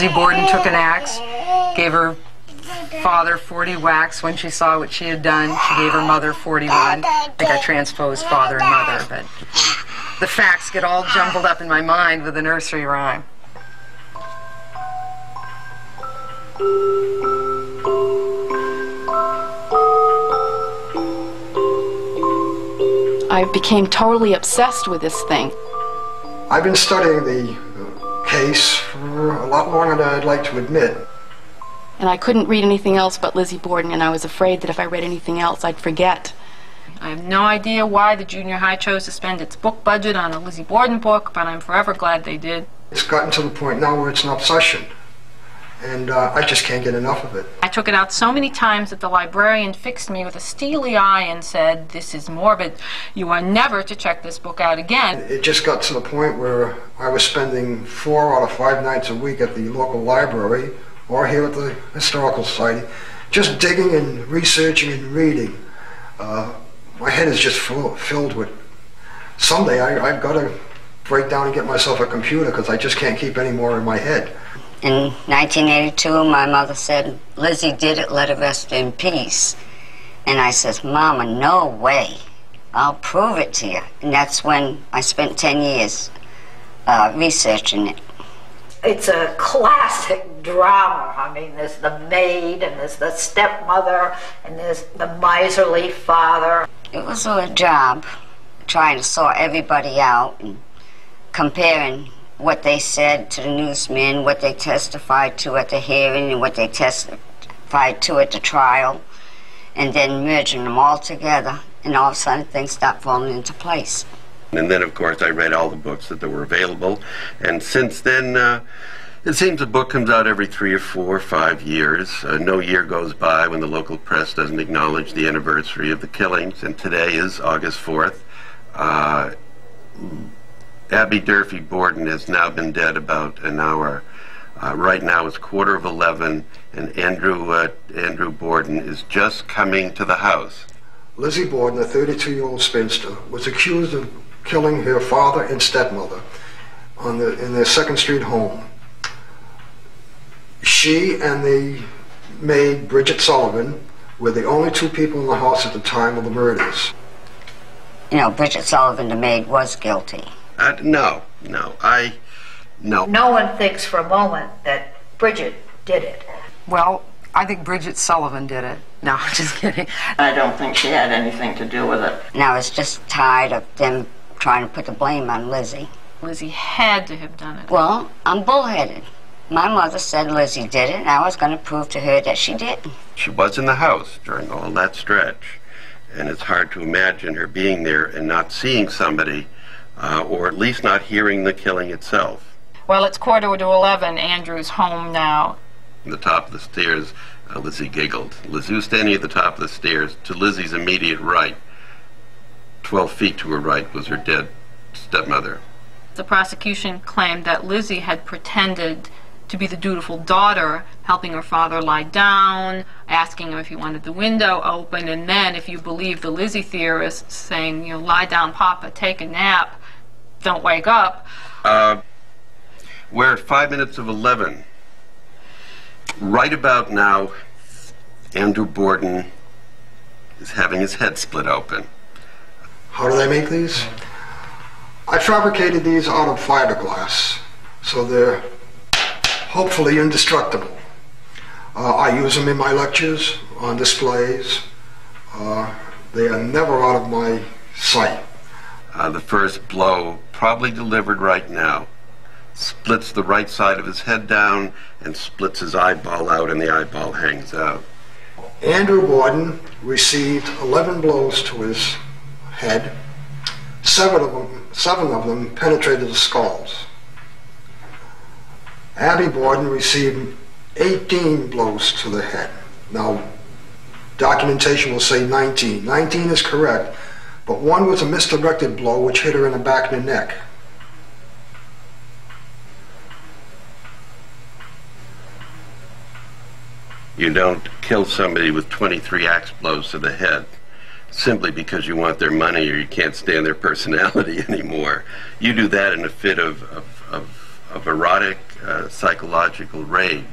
Lizzie Borden took an axe, gave her father 40 whacks when she saw what she had done. She gave her mother 41. I think I transposed father and mother, but the facts get all jumbled up in my mind with the nursery rhyme. I became totally obsessed with this thing. I've been studying the case for a lot longer than I'd like to admit. And I couldn't read anything else but Lizzie Borden, and I was afraid that if I read anything else, I'd forget. I have no idea why the junior high chose to spend its book budget on a Lizzie Borden book, but I'm forever glad they did. It's gotten to the point now where it's an obsession, and I just can't get enough of it. I took it out so many times that the librarian fixed me with a steely eye and said, "This is morbid. You are never to check this book out again." It just got to the point where I was spending 4 out of 5 nights a week at the local library or here at the Historical Society, just digging and researching and reading. My head is just filled with... Someday I've got to break down and get myself a computer because I just can't keep any more in my head. In 1982, my mother said, "Lizzie did it, let her rest in peace." And I says, "Mama, no way. I'll prove it to you." And that's when I spent 10 years researching it. It's a classic drama. I mean, there's the maid, and there's the stepmother, and there's the miserly father. It was a job, trying to sort everybody out and comparing what they said to the newsmen, what they testified to at the hearing, and what they testified to at the trial, and then merging them all together, and all of a sudden things stopped falling into place. And then, of course, I read all the books that were available, and since then, it seems a book comes out every 3 or 4 or 5 years. No year goes by when the local press doesn't acknowledge the anniversary of the killings, and today is August 4th. Abby Durfee Borden has now been dead about an hour. Right now it's 11:15, and Andrew Borden is just coming to the house. Lizzie Borden, a 32-year-old spinster, was accused of killing her father and stepmother in their 2nd Street home. She and the maid, Bridget Sullivan, were the only 2 people in the house at the time of the murders. You know, Bridget Sullivan, the maid, was guilty. No. No one thinks for a moment that Bridget did it. Well, I think Bridget Sullivan did it. No, I'm just kidding. I don't think she had anything to do with it. And I was just tired of them trying to put the blame on Lizzie. Lizzie had to have done it. Well, I'm bullheaded. My mother said Lizzie did it, and I was going to prove to her that she didn't. She was in the house during all that stretch, and it's hard to imagine her being there and not seeing somebody, or at least not hearing the killing itself. Well, it's 11:15. Andrew's home now. At the top of the stairs, Lizzie giggled. Lizzie was standing at the top of the stairs. To Lizzie's immediate right, 12 feet to her right, was her dead stepmother. The prosecution claimed that Lizzie had pretended to be the dutiful daughter, helping her father lie down, asking him if he wanted the window open, and then, if you believe the Lizzie theorists, saying, you know, "Lie down, Papa, take a nap, don't wake up." We're at 5 minutes of 11. Right about now, Andrew Borden is having his head split open. How do they make these? I fabricated these out of fiberglass, so they're hopefully indestructible. I use them in my lectures, on displays. They are never out of my sight. The first blow, probably delivered right now, splits the right side of his head down and splits his eyeball out, and the eyeball hangs out. Andrew Borden received 11 blows to his head. 7 of them penetrated the skulls. Abby Borden received 18 blows to the head. Now, documentation will say 19. 19 is correct, but one was a misdirected blow which hit her in the back of the neck. You don't kill somebody with 23 axe blows to the head simply because you want their money or you can't stand their personality anymore. You do that in a fit of erotic psychological rage.